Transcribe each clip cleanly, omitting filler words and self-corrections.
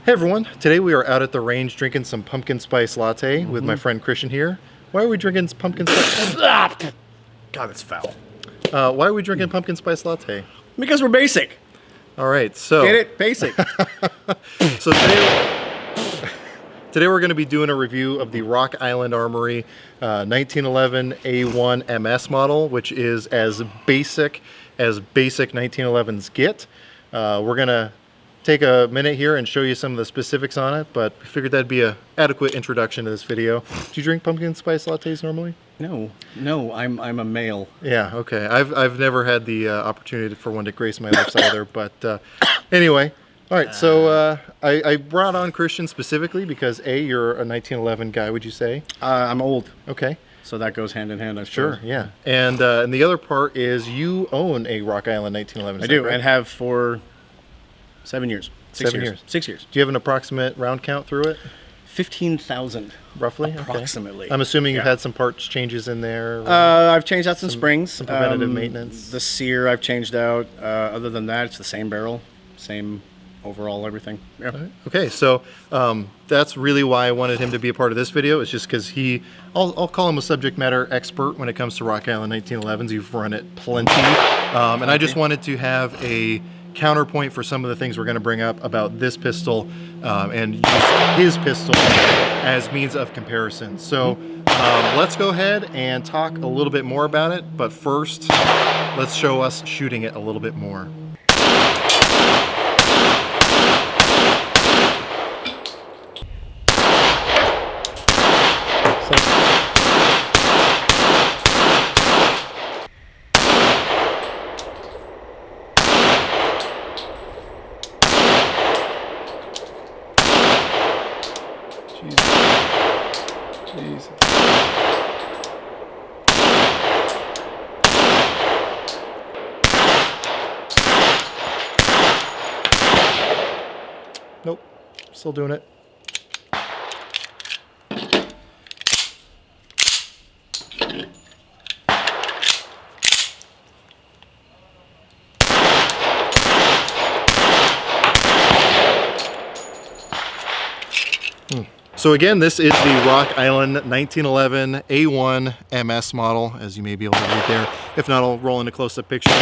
Hey everyone, today we are out at the range drinking some pumpkin spice latte with my friend Christian here. Why are we drinking pumpkin spice? God, it's foul. Why are we drinking pumpkin spice latte? Because we're basic. All right, so Get it? Basic. so today we're going to be doing a review of the Rock Island Armory 1911 A1 MS model, which is as basic 1911s get. We're going to take a minute here and show you some of the specifics on it, but we figured that'd be an adequate introduction to this video. Do you drink pumpkin spice lattes normally? No, I'm a male. Yeah, okay. I've never had the opportunity for one to grace my lips either, but anyway. All right, so I brought on Christian specifically because A, you're a 1911 guy, would you say? I'm old. Okay. So that goes hand in hand, I'm Sure, yeah. And the other part is you own a Rock Island 1911. I do, right? and have for 7 years. 6 years. 6 years. Do you have an approximate round count through it? 15,000. Roughly? Approximately. Okay. I'm assuming you've had some parts changes in there? I've changed out some springs. Some preventative maintenance? The sear I've changed out. Other than that, it's the same barrel, same overall everything. Yeah. Right. Okay, so that's really why I wanted him to be a part of this video. It's just because I'll call him a subject matter expert when it comes to Rock Island 1911s. You've run it plenty. And I just wanted to have a counterpoint for some of the things we're going to bring up about this pistol and use his pistol as means of comparison. So let's go ahead and talk a little bit more about it, but first let's show us shooting it a little bit more. Jesus. Nope, still doing it. So again, this is the Rock Island 1911 A1 MS model, as you may be able to read there. If not, I'll roll in a close-up picture.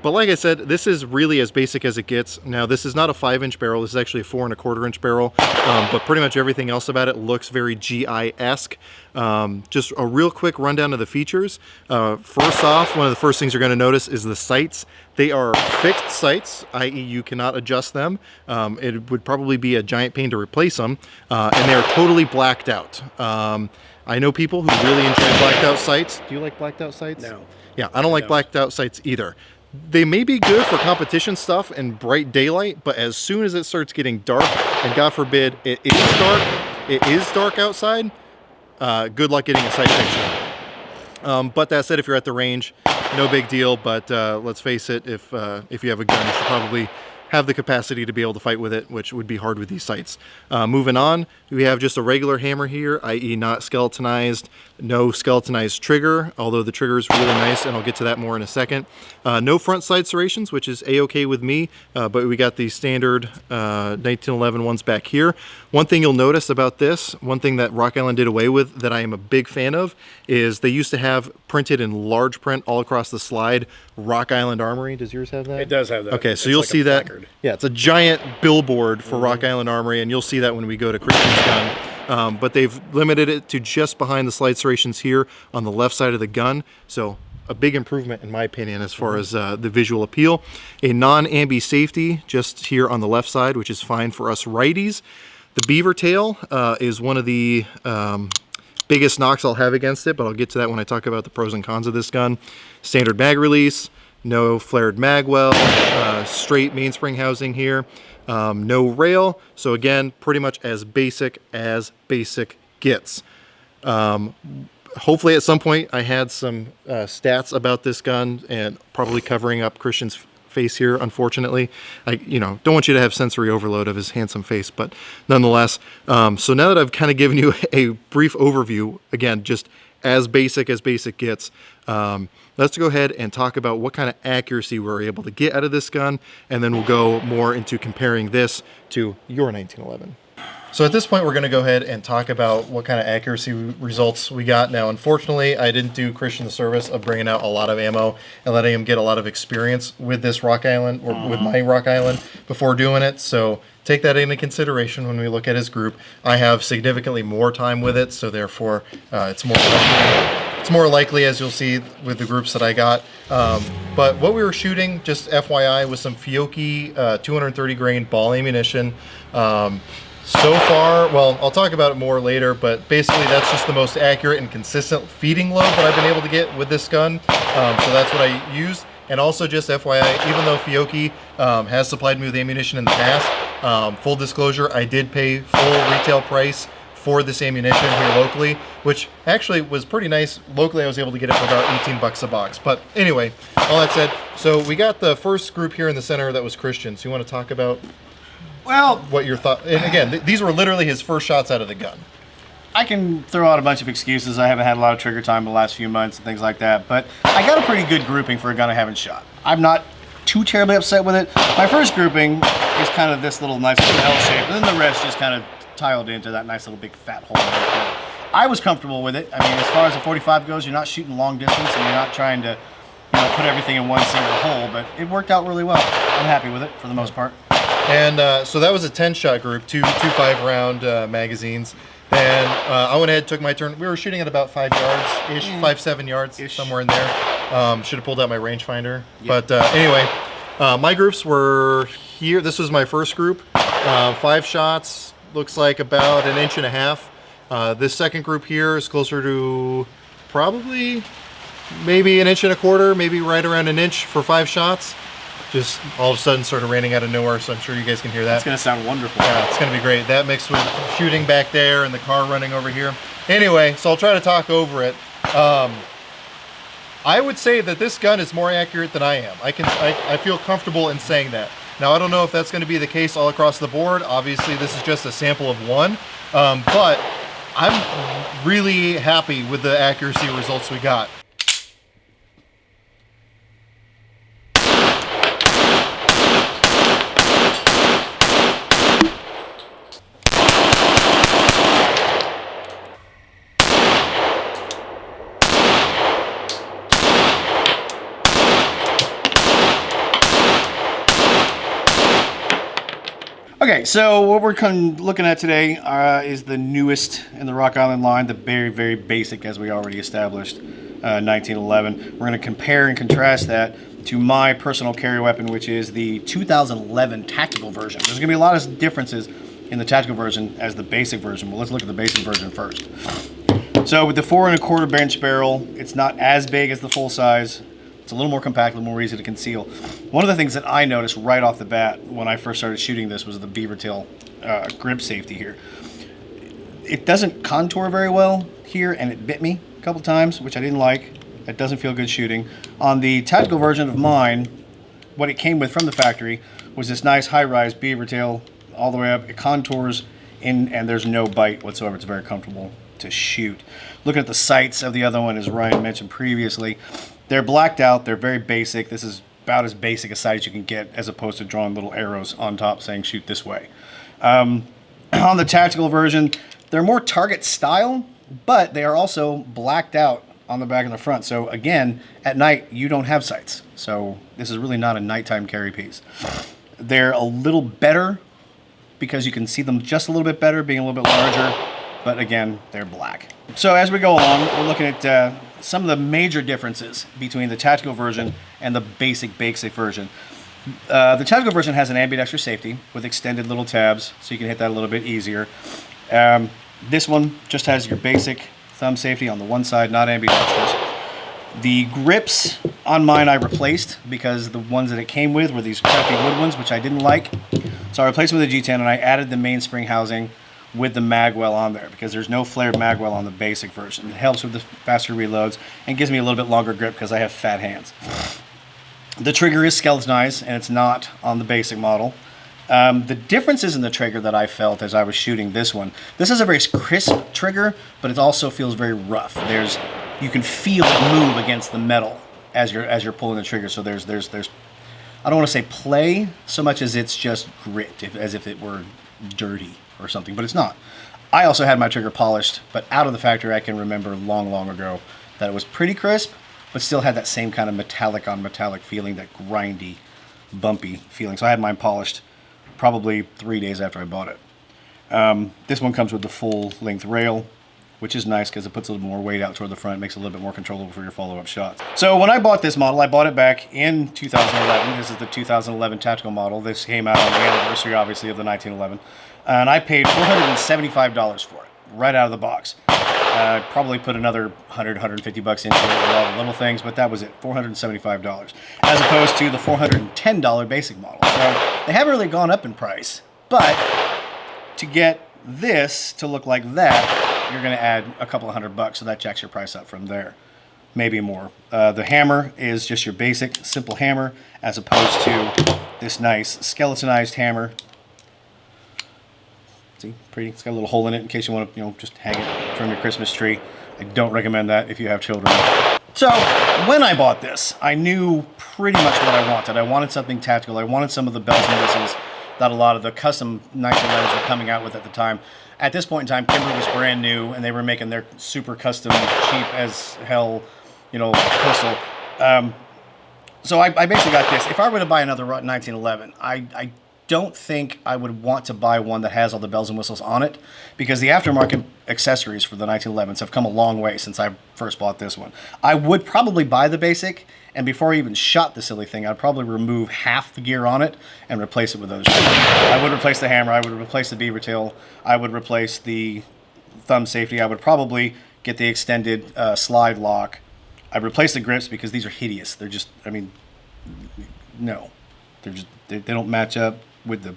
But like I said, this is really as basic as it gets. Now, this is not a 5-inch barrel. This is actually a 4 1/4-inch barrel. But pretty much everything else about it looks very GI-esque. Just a real quick rundown of the features. First off, one of the first things you're going to notice is the sights. They are fixed sights, i.e. you cannot adjust them. It would probably be a giant pain to replace them. And they're totally blacked out. I know people who really enjoy blacked out sights. Do you like blacked out sights? No. Yeah, I don't like blacked out sights either. They may be good for competition stuff and bright daylight, but as soon as it starts getting dark, and God forbid it is dark outside, good luck getting a sight picture. But that said, if you're at the range, no big deal, but let's face it, if you have a gun, you should probably have the capacity to be able to fight with it, which would be hard with these sights. Moving on, we have just a regular hammer here, i.e. not skeletonized, no skeletonized trigger, although the trigger is really nice, and I'll get to that more in a second. No front side serrations, which is a-okay with me, but we got the standard 1911 ones back here. One thing you'll notice about this, one thing that Rock Island did away with that I am a big fan of, is they used to have printed in large print all across the slide, Rock Island Armory. Does yours have that? It does have that. Okay, so you'll see that. Yeah, it's a giant billboard for Rock Island Armory, and you'll see that when we go to Christian's gun. But they've limited it to just behind the slide serrations here on the left side of the gun. So a big improvement in my opinion as far as the visual appeal. A non-ambi safety just here on the left side, which is fine for us righties. The beaver tail is one of the biggest knocks I'll have against it, but I'll get to that when I talk about the pros and cons of this gun. Standard mag release, no flared mag well, straight mainspring housing here, no rail. So again, pretty much as basic gets. Hopefully at some point I had some stats about this gun, and probably covering up Christian's face here, unfortunately. I don't want you to have sensory overload of his handsome face, but nonetheless. So now that I've kind of given you a brief overview, again, just as basic gets. Let's go ahead and talk about what kind of accuracy we're able to get out of this gun, and then we'll go more into comparing this to your 1911. So at this point, we're going to go ahead and talk about what kind of accuracy results we got. Now, unfortunately, I didn't do Christian the service of bringing out a lot of ammo and letting him get a lot of experience with this Rock Island, or with my Rock Island, before doing it. So take that into consideration when we look at his group. I have significantly more time with it, so therefore it's more likely, as you'll see with the groups that I got. But what we were shooting, just FYI, was some Fiocchi 230 grain ball ammunition. So far, well, I'll talk about it more later, but basically that's just the most accurate and consistent feeding load that I've been able to get with this gun. So that's what I used. And also just FYI, even though Fiocchi has supplied me with ammunition in the past, full disclosure, I did pay full retail price for this ammunition here locally, which actually was pretty nice. Locally, I was able to get it for about 18 bucks a box. But anyway, all that said, so we got the first group here in the center that was Christian. So you want to talk about what your thought? And again, these were literally his first shots out of the gun. I can throw out a bunch of excuses. I haven't had a lot of trigger time in the last few months and things like that, but I got a pretty good grouping for a gun I haven't shot. I'm not too terribly upset with it. My first grouping is kind of this little nice little L shape, and then the rest just kind of tiled into that nice little big fat hole right there. I was comfortable with it. I mean, as far as the 45 goes, you're not shooting long distance and you're not trying to, put everything in one single hole, but it worked out really well. I'm happy with it for the most part. And so that was a 10-shot group, two 5-round magazines. Then I went ahead, took my turn. We were shooting at about 5 yards-ish, 5-7 yards, somewhere in there. Should have pulled out my rangefinder. Yep. But anyway, my groups were here. This was my first group. 5 shots, looks like about 1.5 inches. This second group here is closer to probably maybe 1.25 inches, maybe right around 1 inch for 5 shots. Just all of a sudden started raining out of nowhere, so I'm sure you guys can hear that. It's going to sound wonderful. Yeah, it's going to be great. That mixed with shooting back there and the car running over here. Anyway, so I'll try to talk over it. I would say that this gun is more accurate than I am. I feel comfortable in saying that. Now, I don't know if that's going to be the case all across the board. Obviously, this is just a sample of one, but I'm really happy with the accuracy results we got. Okay, so what we're looking at today is the newest in the Rock Island line, the very, very basic, as we already established, 1911. We're going to compare and contrast that to my personal carry weapon, which is the 2011 tactical version. There's going to be a lot of differences in the tactical version as the basic version. Well, let's look at the basic version first. So with the 4 1/4 inch barrel, it's not as big as the full size. It's a little more compact, a little more easy to conceal. One of the things that I noticed right off the bat when I first started shooting this was the beaver tail grip safety here. It doesn't contour very well here, and it bit me a couple times, which I didn't like. That doesn't feel good shooting. On the tactical version of mine, what it came with from the factory was this nice high-rise beaver tail all the way up. It contours in, and there's no bite whatsoever. It's very comfortable to shoot. Looking at the sights of the other one, as Ryan mentioned previously, they're blacked out. They're very basic. This is about as basic a sight as you can get, as opposed to drawing little arrows on top saying shoot this way. On the tactical version, they're more target style, but they are also blacked out on the back and the front. So again, at night, you don't have sights. So this is really not a nighttime carry piece. They're a little better because you can see them just a little bit better, being a little bit larger, but again, they're black. So as we go along, we're looking at some of the major differences between the tactical version and the basic version. The tactical version has an ambidextrous safety with extended little tabs, so you can hit that a little bit easier. This one just has your basic thumb safety on the one side, not ambidextrous. The grips on mine I replaced because the ones that it came with were these crappy wood ones, which I didn't like. So I replaced them with a G10, and I added the mainspring housing with the magwell on there because there's no flared magwell on the basic version. It helps with the faster reloads and gives me a little bit longer grip because I have fat hands. The trigger is skeletonized and it's not on the basic model. The differences in the trigger that I felt as I was shooting this one, this is a very crisp trigger, but it also feels very rough. You can feel it move against the metal as you're pulling the trigger. So there's I don't want to say play so much as it's just grit, as if it were dirty or something, but it's not. I also had my trigger polished, but out of the factory I can remember long ago that it was pretty crisp, but still had that same kind of metallic on metallic feeling, that grindy, bumpy feeling. So I had mine polished probably 3 days after I bought it. This one comes with the full length rail, which is nice because it puts a little more weight out toward the front, makes it a little bit more controllable for your follow-up shots. So when I bought this model, I bought it back in 2011. This is the 2011 tactical model. This came out on the anniversary, obviously, of the 1911. And I paid $475 for it, right out of the box. Probably put another 150 bucks into it with all the little things, but that was it, $475, as opposed to the $410 basic model. So they haven't really gone up in price, but to get this to look like that, you're going to add a couple of $100, so that jacks your price up from there, maybe more. The hammer is just your basic, simple hammer, as opposed to this nice skeletonized hammer. See, pretty. It's got a little hole in it in case you want to, just hang it from your Christmas tree. I don't recommend that if you have children. So when I bought this, I knew pretty much what I wanted. I wanted something tactical. I wanted some of the bells and whistles that a lot of the custom 1911s were coming out with at the time. At this point in time, Kimber was brand new, and they were making their super custom, cheap as hell, pistol. So I basically got this. If I were to buy another 1911, I don't think I would want to buy one that has all the bells and whistles on it, because the aftermarket accessories for the 1911s have come a long way since I first bought this one. I would probably buy the basic, and before I even shot the silly thing, I'd probably remove half the gear on it and replace it with those. I would replace the hammer, I would replace the beaver tail, I would replace the thumb safety, I would probably get the extended slide lock. I'd replace the grips because these are hideous. They're just, no. They don't match up with the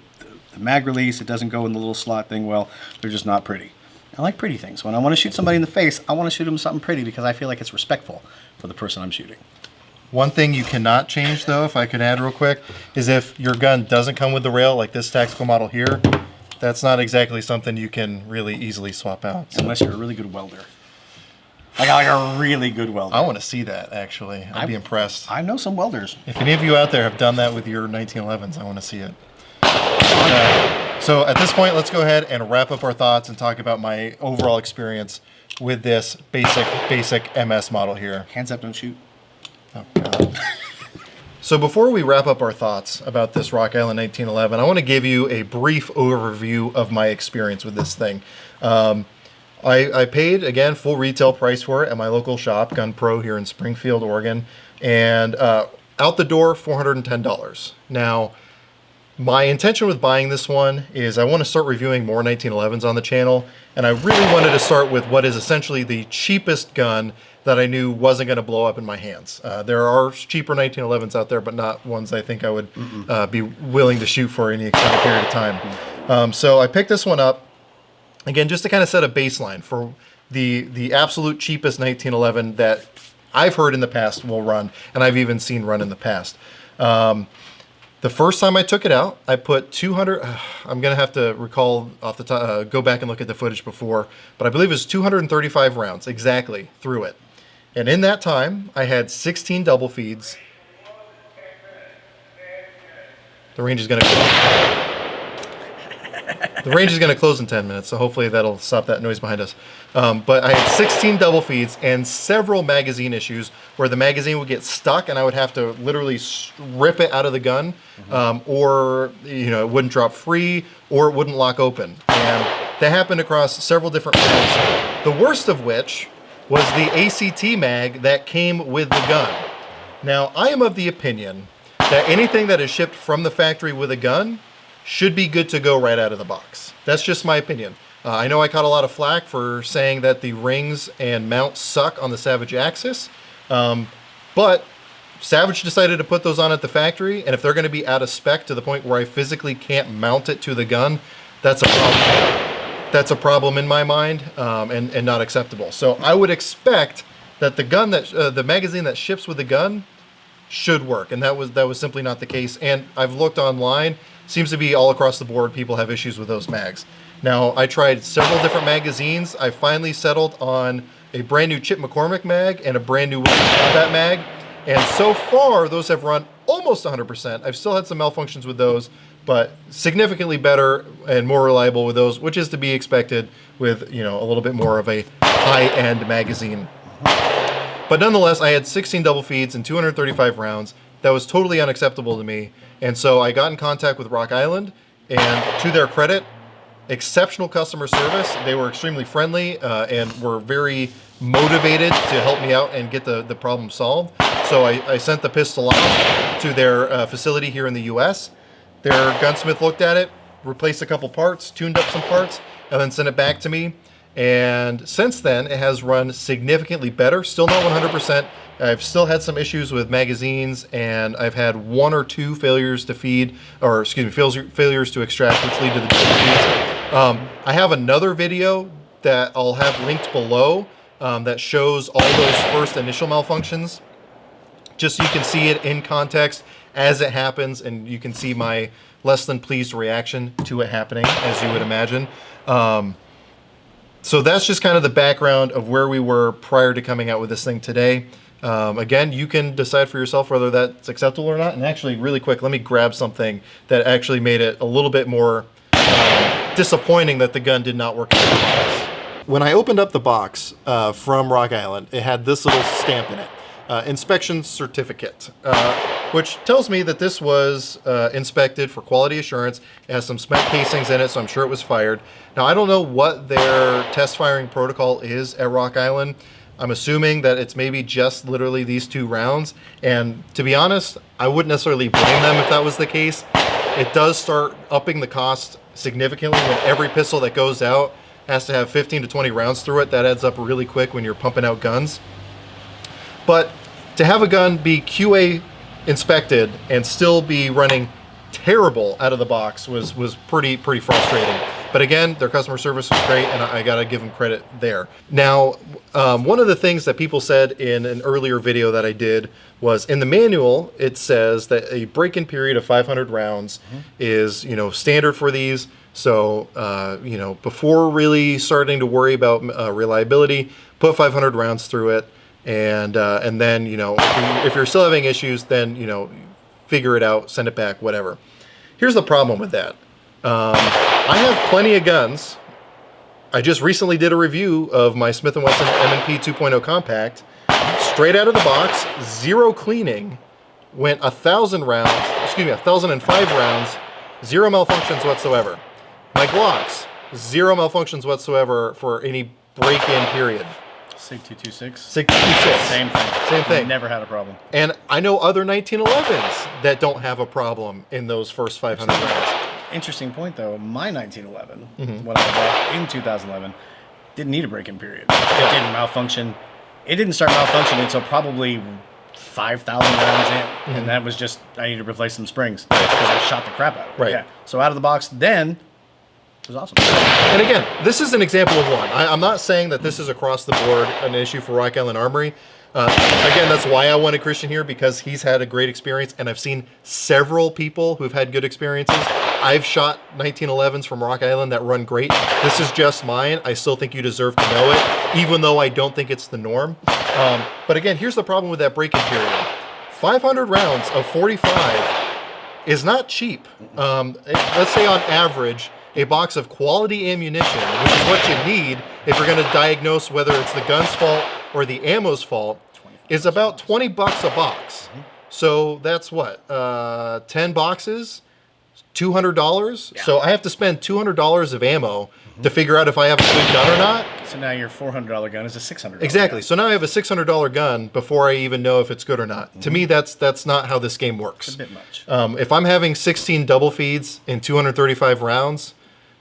mag release. It doesn't go in the little slot thing well. They're just not pretty. I like pretty things. When I want to shoot somebody in the face, I want to shoot them something pretty because I feel like it's respectful for the person I'm shooting. One thing you cannot change, though, if I could add real quick, is if your gun doesn't come with the rail, like this tactical model here, that's not exactly something you can really easily swap out. So. Unless you're a really good welder. Like a really good welder. I want to see that, actually. I'd be impressed. I know some welders. If any of you out there have done that with your 1911s, I want to see it. So at this point, let's go ahead and wrap up our thoughts and talk about my overall experience with this basic MS model here. Hands up, don't shoot. Oh, God. So before we wrap up our thoughts about this Rock Island 1911, I want to give you a brief overview of my experience with this thing. I paid, again, full retail price for it at my local shop, Gun Pro here in Springfield, Oregon, and out the door, $410. Now, my intention with buying this one is I want to start reviewing more 1911s on the channel, and I really wanted to start with what is essentially the cheapest gun that I knew wasn't going to blow up in my hands. There are cheaper 1911s out there, but not ones I think I would be willing to shoot for any extended period of time. So I picked this one up. Again, just to kind of set a baseline for the absolute cheapest 1911 that I've heard in the past will run, and I've even seen run in the past. The first time I took it out, I put 200, I'm going to have to recall off the top, go back and look at the footage before, but I believe it was 235 rounds exactly through it. And in that time, I had 16 double feeds. The range is going to The range is going to close in 10 minutes, so hopefully that'll stop that noise behind us. But I had 16 double feeds and several magazine issues where the magazine would get stuck and I would have to literally rip it out of the gun, or it wouldn't drop free, or it wouldn't lock open. And that happened across several different rounds. The worst of which was the ACT mag that came with the gun. Now, I am of the opinion that anything that is shipped from the factory with a gun should be good to go right out of the box. That's just my opinion. I know I caught a lot of flack for saying that the rings and mounts suck on the Savage Axis, but Savage decided to put those on at the factory, and if they're going to be out of spec to the point where I physically can't mount it to the gun, that's a problem. That's a problem in my mind, and not acceptable. So I would expect that the gun the magazine that ships with the gun should work, and that was simply not the case. And I've looked online, seems to be all across the board, people have issues with those mags. Now, I tried several different magazines. I finally settled on a brand new Chip McCormick mag and a brand new Wilson Combat mag, and so far those have run almost 100%. I've still had some malfunctions with those, but significantly better and more reliable with those, which is to be expected with, you know, a little bit more of a high-end magazine. But nonetheless, I had 16 double feeds and 235 rounds. That was totally unacceptable to me. And so I got in contact with Rock Island, and to their credit, exceptional customer service. They were extremely friendly and were very motivated to help me out and get the problem solved. So I sent the pistol off to their facility here in the US. Their gunsmith looked at it, replaced a couple parts, tuned up some parts, and then sent it back to me. And since then, it has run significantly better. Still not 100%. I've still had some issues with magazines, and I've had 1 or 2 failures to feed, or excuse me, failures to extract, which lead to the feeds. I have another video that I'll have linked below that shows all those first initial malfunctions, just so you can see it in context as it happens, and you can see my less than pleased reaction to it happening, as you would imagine. So that's just kind of the background of where we were prior to coming out with this thing today. Again, you can decide for yourself whether that's acceptable or not. And actually, really quick, let me grab something that actually made it a little bit more disappointing that the gun did not work in the box. When I opened up the box from Rock Island, it had this little stamp in it. Inspection certificate, which tells me that this was inspected for quality assurance. It has some spent casings in it, so I'm sure it was fired. Now, I don't know what their test firing protocol is at Rock Island. I'm assuming that it's maybe just literally these 2 rounds. And to be honest, I wouldn't necessarily blame them if that was the case. It does start upping the cost significantly when every pistol that goes out has to have 15 to 20 rounds through it. That adds up really quick when you're pumping out guns. But to have a gun be QA inspected and still be running terrible out of the box was pretty frustrating. But again, their customer service was great, and I gotta give them credit there. Now, one of the things that people said in an earlier video that I did was in the manual, it says that a break-in period of 500 rounds is, you know, standard for these. So, you know, before really starting to worry about reliability, put 500 rounds through it. And then, you know, if you're still having issues, then, you know, figure it out, send it back, whatever. Here's the problem with that. I have plenty of guns. I just recently did a review of my Smith & Wesson M&P 2.0 Compact. Straight out of the box, 0 cleaning, went 1,000 rounds, excuse me, 1,005 rounds, 0 malfunctions whatsoever. My Glocks, 0 malfunctions whatsoever for any break-in period. SIG 226. SIG 226. Same thing. Same thing. Never had a problem. And I know other 1911s that don't have a problem in those first 500 rounds. Interesting point, though. My 1911, what I bought in 2011, didn't need a break-in period. It didn't malfunction. It didn't start malfunctioning until probably 5,000 rounds in, and that was just I needed to replace some springs because I shot the crap out of it. Right. Yeah. So out of the box, then it was awesome. And again, this is an example of one. I'm not saying that this is across the board an issue for Rock Island Armory. Again, that's why I wanted Christian here, because he's had a great experience, and I've seen several people who've had good experiences. I've shot 1911s from Rock Island that run great. This is just mine. I still think you deserve to know it, even though I don't think it's the norm. But again, here's the problem with that break-in period. 500 rounds of 45 is not cheap. Let's say on average, a box of quality ammunition, which is what you need if you're going to diagnose whether it's the gun's fault or the ammo's fault, is about 20 bucks a box. So that's what, 10 boxes, $200. Yeah. So I have to spend $200 of ammo to figure out if I have a good gun or not. So now your $400 gun is a $600 Exactly. gun. So now I have a $600 gun before I even know if it's good or not. To me, that's not how this game works. It's a bit much. If I'm having 16 double feeds in 235 rounds,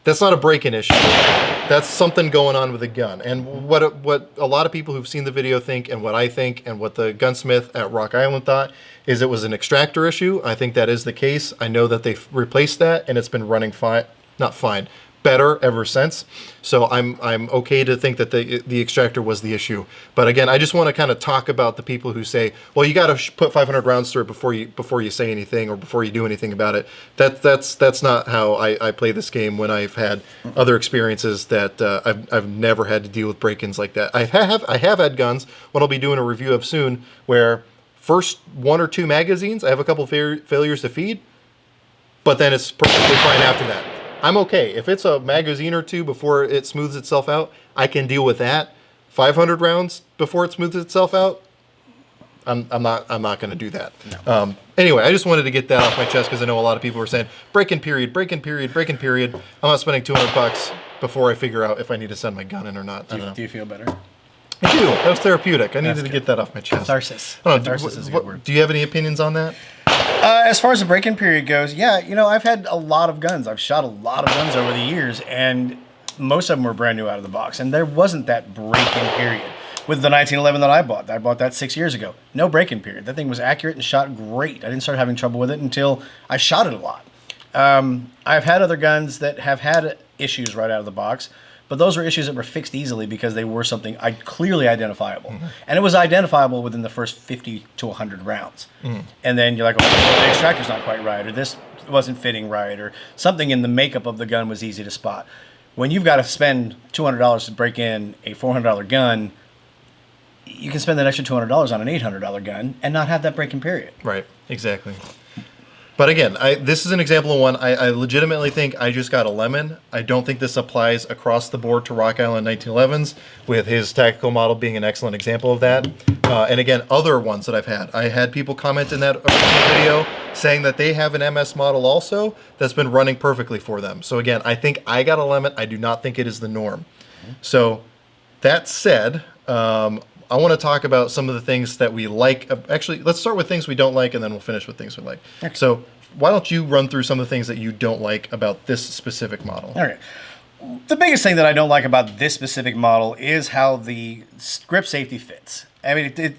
that's not a break-in issue. That's something going on with the gun. And what a lot of people who've seen the video think, and what I think, and what the gunsmith at Rock Island thought, is it was an extractor issue. I think that is the case. I know that they've replaced that, and it's been running fine. Not fine. better ever since. So I'm okay to think that the extractor was the issue. But again, I just want to kind of talk about the people who say, well, you got to put 500 rounds through it before you say anything or before you do anything about it. That's not how I play this game when I've had other experiences that I've never had to deal with break-ins like that. I have had guns, what I'll be doing a review of soon, where first 1 or 2 magazines, I have a couple failures to feed, but then it's perfectly fine after that. I'm okay. If it's a magazine or 2 before it smooths itself out, I can deal with that. 500 rounds before it smooths itself out, I'm not going to do that. No. Anyway, I just wanted to get that off my chest because I know a lot of people were saying, break-in period, break-in period, break-in period. I'm not spending $200 before I figure out if I need to send my gun in or not. Do you feel better? I do. That was therapeutic. I needed to get that off my chest. Catharsis. I don't know, Catharsis is a good word. Do you have any opinions on that? As far as the break-in period goes, yeah, I've had a lot of guns. I've shot a lot of guns over the years, and most of them were brand new out of the box. And there wasn't that break-in period. With the 1911 that I bought that 6 years ago. No break-in period. That thing was accurate and shot great. I didn't start having trouble with it until I shot it a lot. I've had other guns that have had issues right out of the box, but those were issues that were fixed easily because they were something clearly identifiable. Mm-hmm. And it was identifiable within the first 50 to 100 rounds. Mm-hmm. And then you're like, well, the extractor's not quite right, or this wasn't fitting right, or something in the makeup of the gun was easy to spot. When you've got to spend $200 to break in a $400 gun, you can spend that extra $200 on an $800 gun and not have that break-in period. Right, exactly. But again, this is an example of one I legitimately think I just got a lemon. I don't think this applies across the board to Rock Island 1911s, with his tactical model being an excellent example of that. And again, other ones that I've had. I had people comment in that original video saying that they have an MS model also that's been running perfectly for them. So again, I think I got a lemon. I do not think it is the norm. Mm-hmm. So that said, I want to talk about some of the things that we like. Actually, let's start with things we don't like, and then we'll finish with things we like. Okay. So why don't you run through some of the things that you don't like about this specific model? All right. The biggest thing that I don't like about this specific model is how the grip safety fits. I mean,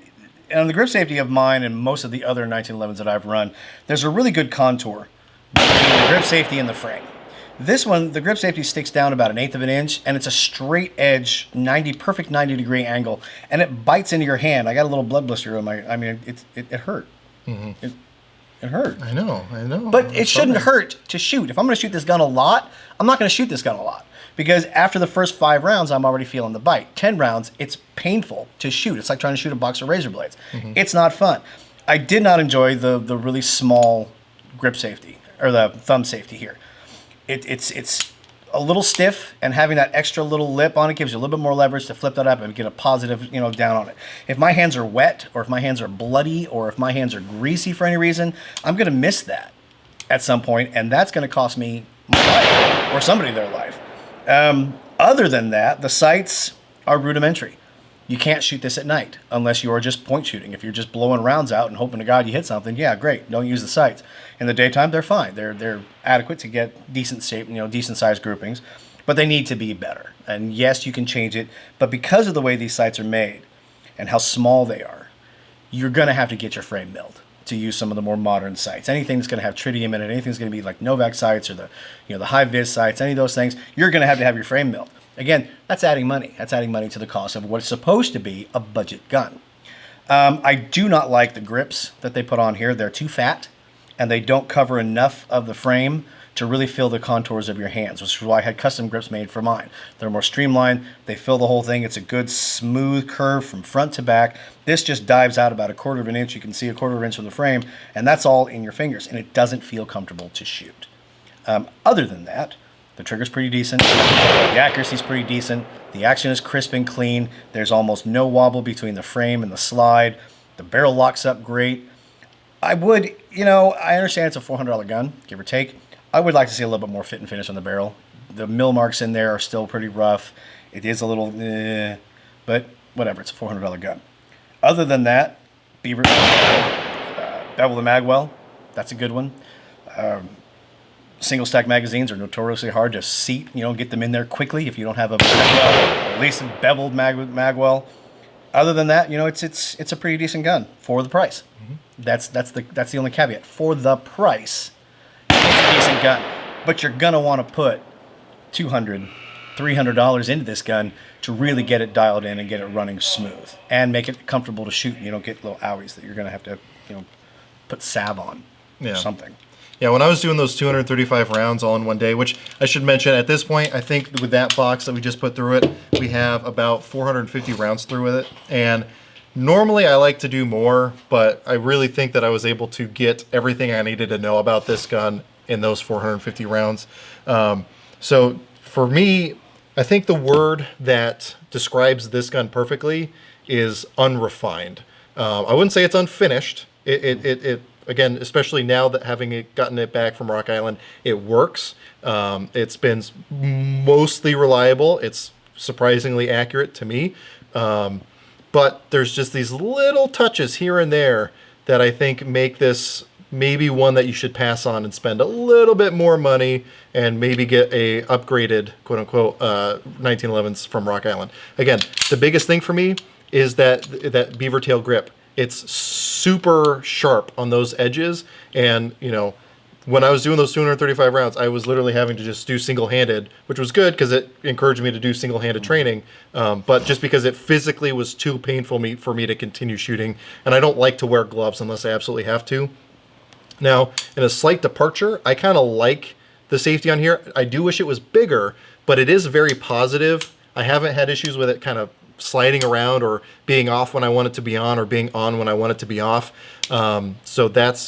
on the grip safety of mine and most of the other 1911s that I've run, there's a really good contour between the grip safety and the frame. This one, the grip safety sticks down about 1/8 of an inch, and it's a straight edge, perfect 90-degree angle, and it bites into your hand. I got a little blood blister on my. I mean, it hurt. Mm-hmm. It hurt. I know. But it shouldn't hurt to shoot. If I'm going to shoot this gun a lot, I'm not going to shoot this gun a lot, because after the first 5 rounds, I'm already feeling the bite. 10 rounds, it's painful to shoot. It's like trying to shoot a box of razor blades. Mm-hmm. It's not fun. I did not enjoy the really small grip safety, or the thumb safety here. It's a little stiff, and having that extra little lip on it gives you a little bit more leverage to flip that up and get a positive, down on it. If my hands are wet, or if my hands are bloody, or if my hands are greasy for any reason, I'm going to miss that at some point, and that's going to cost me my life, or somebody their life. Other than that, the sights are rudimentary. You can't shoot this at night unless you are just point shooting. If you're just blowing rounds out and hoping to God you hit something, yeah, great. Don't use the sights. In the daytime, they're fine. They're adequate to get decent shape, decent sized groupings, but they need to be better. And yes, you can change it, but because of the way these sights are made and how small they are, you're going to have to get your frame milled to use some of the more modern sights. Anything that's going to have tritium in it, anything that's going to be like Novak sights or the high vis sights, any of those things, you're going to have your frame milled. Again, that's adding money. That's adding money to the cost of what's supposed to be a budget gun. I do not like the grips that they put on here. They're too fat, and they don't cover enough of the frame to really fill the contours of your hands, which is why I had custom grips made for mine. They're more streamlined. They fill the whole thing. It's a good smooth curve from front to back. This just dives out about 1/4 of an inch. You can see 1/4 of an inch from the frame, and that's all in your fingers, and it doesn't feel comfortable to shoot. Other than that, the trigger's pretty decent. The accuracy's pretty decent. The action is crisp and clean. There's almost no wobble between the frame and the slide. The barrel locks up great. I would, I understand it's a $400 gun, give or take. I would like to see a little bit more fit and finish on the barrel. The mill marks in there are still pretty rough. It is a little, but whatever. It's a $400 gun. Other than that, bevel the magwell. That's a good one. Single stack magazines are notoriously hard to seat, get them in there quickly if you don't have a magwell, or at least a beveled magwell. Other than that, it's a pretty decent gun for the price. Mm-hmm. That's the only caveat. For the price, it's a decent gun, but you're gonna want to put $200, $300 into this gun to really get it dialed in and get it running smooth and make it comfortable to shoot. And you don't get little owies that you're going to have to, put salve on or something. Yeah, when I was doing those 235 rounds all in one day, which I should mention at this point, I think with that box that we just put through it, we have about 450 rounds through with it. And normally I like to do more, but I really think that I was able to get everything I needed to know about this gun in those 450 rounds. So for me, I think the word that describes this gun perfectly is unrefined. I wouldn't say it's unfinished. It again, especially now that having gotten it back from Rock Island, it works. It's been mostly reliable. It's surprisingly accurate to me. But there's just these little touches here and there that I think make this maybe one that you should pass on and spend a little bit more money and maybe get a upgraded, quote unquote, 1911s from Rock Island. Again, the biggest thing for me is that beaver tail grip. It's super sharp on those edges, and when I was doing those 235 rounds, I was literally having to just do single-handed, which was good because it encouraged me to do single-handed training, but just because it physically was too painful for me to continue shooting, and I don't like to wear gloves unless I absolutely have to. Now, in a slight departure, I kind of like the safety on here. I do wish it was bigger, but it is very positive. I haven't had issues with it kind of sliding around or being off when I want it to be on or being on when I want it to be off. So that's,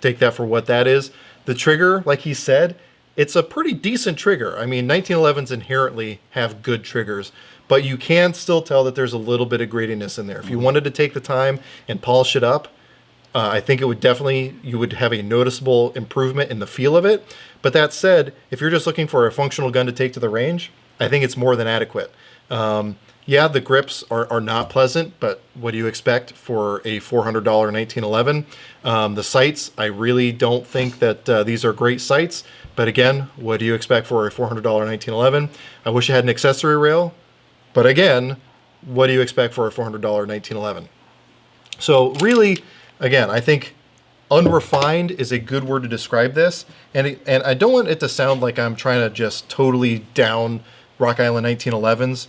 take that for what that is. The trigger, like he said, it's a pretty decent trigger. I mean, 1911s inherently have good triggers, but you can still tell that there's a little bit of grittiness in there. If you wanted to take the time and polish it up, I think it would you would have a noticeable improvement in the feel of it. But that said, if you're just looking for a functional gun to take to the range, I think it's more than adequate. Yeah, the grips are not pleasant, but what do you expect for a $400 1911? The sights, I really don't think that these are great sights, but again, what do you expect for a $400 1911? I wish it had an accessory rail, but again, what do you expect for a $400 1911? So really, again, I think unrefined is a good word to describe this, and I don't want it to sound like I'm trying to just totally down Rock Island 1911s.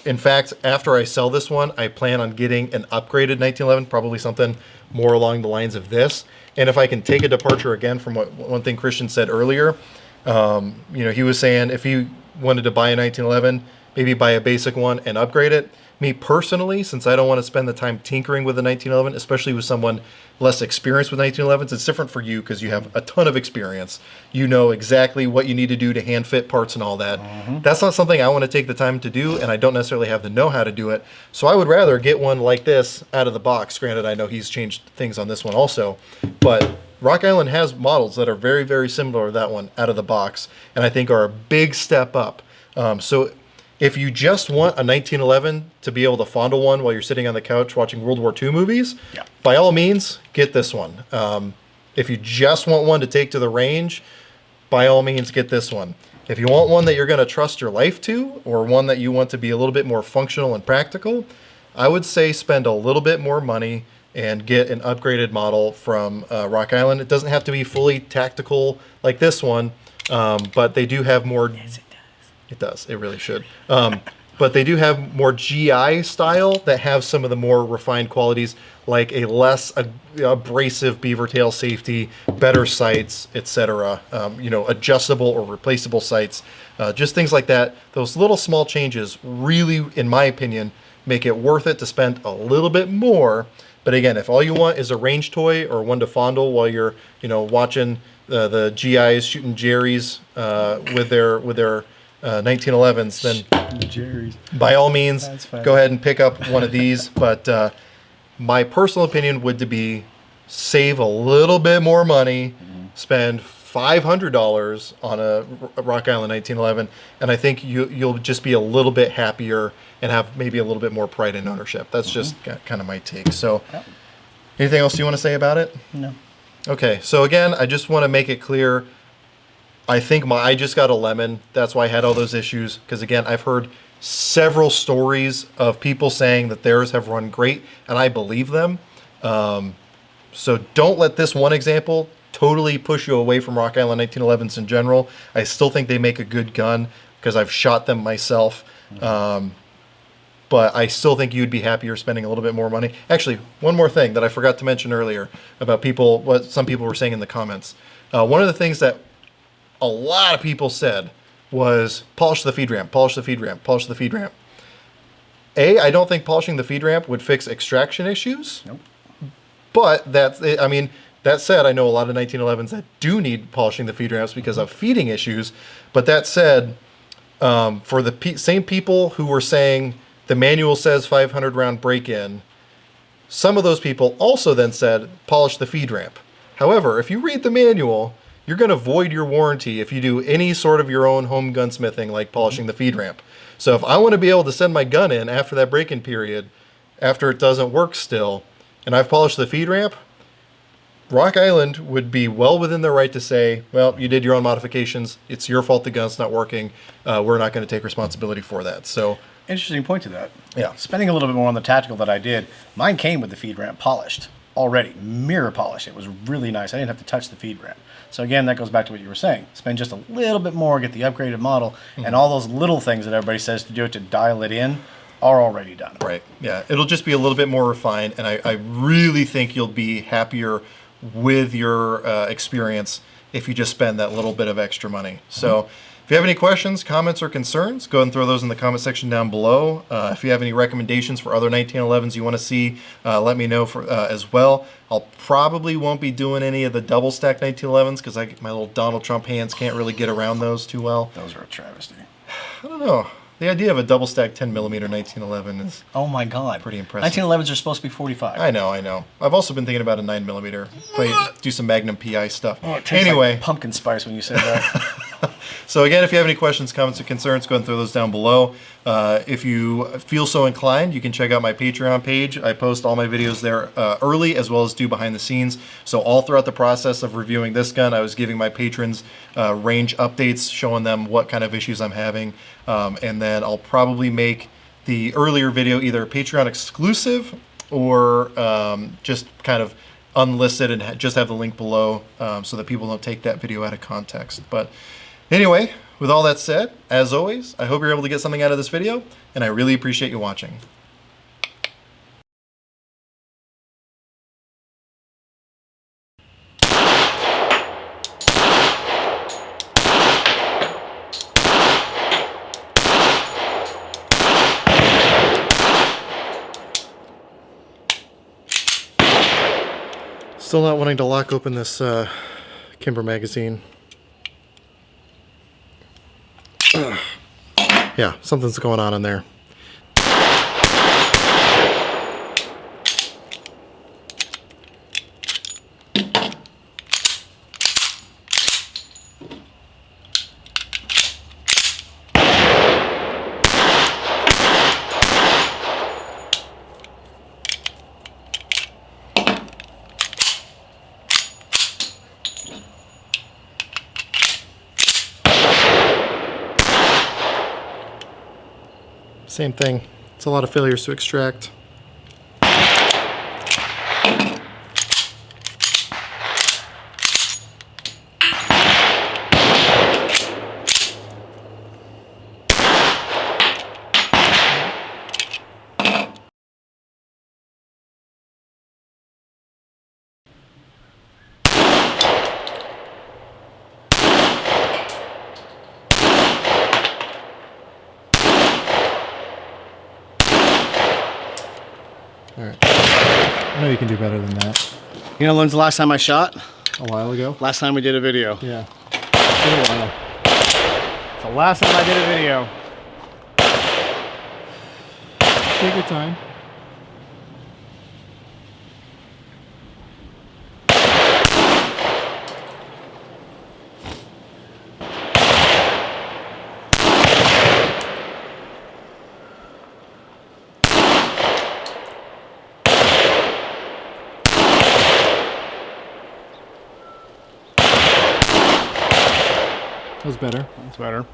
In fact, after I sell this one, I plan on getting an upgraded 1911, probably something more along the lines of this. And if I can take a departure again from one thing Christian said earlier, he was saying if he wanted to buy a 1911, maybe buy a basic one and upgrade it. Me personally, since I don't want to spend the time tinkering with a 1911, especially with someone less experienced with 1911s, it's different for you because you have a ton of experience. You know exactly what you need to do to hand fit parts and all that. Mm-hmm. That's not something I want to take the time to do, and I don't necessarily have the know-how to do it. So I would rather get one like this out of the box. Granted, I know he's changed things on this one also, but Rock Island has models that are very, very similar to that one out of the box, and I think are a big step up. So if you just want a 1911 to be able to fondle one while you're sitting on the couch watching World War II movies, by all means, get this one. If you just want one to take to the range, by all means, get this one. If you want one that you're going to trust your life to, or one that you want to be a little bit more functional and practical, I would say spend a little bit more money and get an upgraded model from Rock Island. It doesn't have to be fully tactical like this one, but they do have more... It does. It really should. But they do have more GI style that have some of the more refined qualities, like a less abrasive beaver tail safety, better sights, etc. Adjustable or replaceable sights, just things like that. Those little small changes really, in my opinion, make it worth it to spend a little bit more. But again, if all you want is a range toy or one to fondle while you're, watching the GIs shooting Jerry's with their 1911s, then by all means, go ahead and pick up one of these. But my personal opinion would be save a little bit more money, spend $500 on a Rock Island 1911, and I think you'll just be a little bit happier and have maybe a little bit more pride in ownership. That's just kind of my take. So anything else you want to say about it? No. Okay, so again, I just want to make it clear, I think I just got a lemon. That's why I had all those issues. Because again, I've heard several stories of people saying that theirs have run great, and I believe them. So don't let this one example totally push you away from Rock Island 1911s in general. I still think they make a good gun because I've shot them myself. But I still think you'd be happier spending a little bit more money. Actually, one more thing that I forgot to mention earlier about people, what some people were saying in the comments. One of the things that a lot of people said was polish the feed ramp, polish the feed ramp, polish the feed ramp. I don't think polishing the feed ramp would fix extraction issues. Nope. But that said, I know a lot of 1911s that do need polishing the feed ramps because of feeding issues. But that said, for the same people who were saying the manual says 500 round break-in, some of those people also then said polish the feed ramp. However, if you read the manual, you're going to void your warranty if you do any sort of your own home gunsmithing like polishing the feed ramp. So if I want to be able to send my gun in after that break-in period, after it doesn't work still, and I've polished the feed ramp, Rock Island would be well within their right to say, well, you did your own modifications. It's your fault the gun's not working. We're not going to take responsibility for that. So, interesting point to that. Yeah. Spending a little bit more on the tactical that I did, mine came with the feed ramp polished already, mirror polished. It was really nice. I didn't have to touch the feed ramp. So again, that goes back to what you were saying. Spend just a little bit more, get the upgraded model, and all those little things that everybody says to do it to dial it in are already done. Right. Yeah. It'll just be a little bit more refined, and I really think you'll be happier with your experience if you just spend that little bit of extra money. So if you have any questions, comments, or concerns, go ahead and throw those in the comment section down below. If you have any recommendations for other 1911s you want to see, let me know as well. I'll probably won't be doing any of the double stack 1911s because my little Donald Trump hands can't really get around those too well. Those are a travesty. I don't know. The idea of a double stack 10 millimeter 1911 is Oh my God. pretty impressive. 1911s are supposed to be 45. I know. I've also been thinking about a 9 millimeter. Do some Magnum PI stuff. Oh, it tastes Anyway. like pumpkin spice when you said that. So again, if you have any questions, comments, or concerns, go ahead and throw those down below. If you feel so inclined, you can check out my Patreon page. I post all my videos there early as well as do behind the scenes. So all throughout the process of reviewing this gun, I was giving my patrons range updates, showing them what kind of issues I'm having. And then I'll probably make the earlier video either Patreon exclusive or just kind of unlisted and just have the link below so that people don't take that video out of context. But anyway, with all that said, as always, I hope you're able to get something out of this video, and I really appreciate you watching. Still not wanting to lock open this Kimber magazine. Yeah, something's going on in there. Same thing. It's a lot of failures to extract. All right. I know you can do better than that. You know when's the last time I shot? A while ago? Last time we did a video. Yeah. It's been a while. It's the last time I did a video. Take your time. That was better. That's better.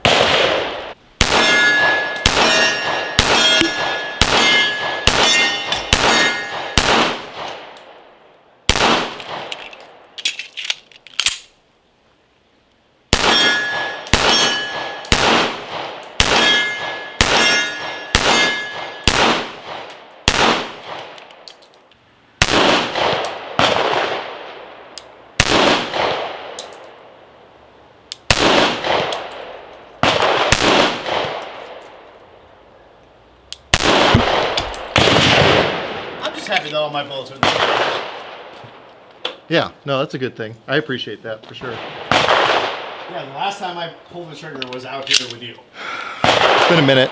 happy that all my bullets are in the trigger. Yeah, no, that's a good thing. I appreciate that for sure. Yeah, the last time I pulled the trigger was out here with you. It's been a minute.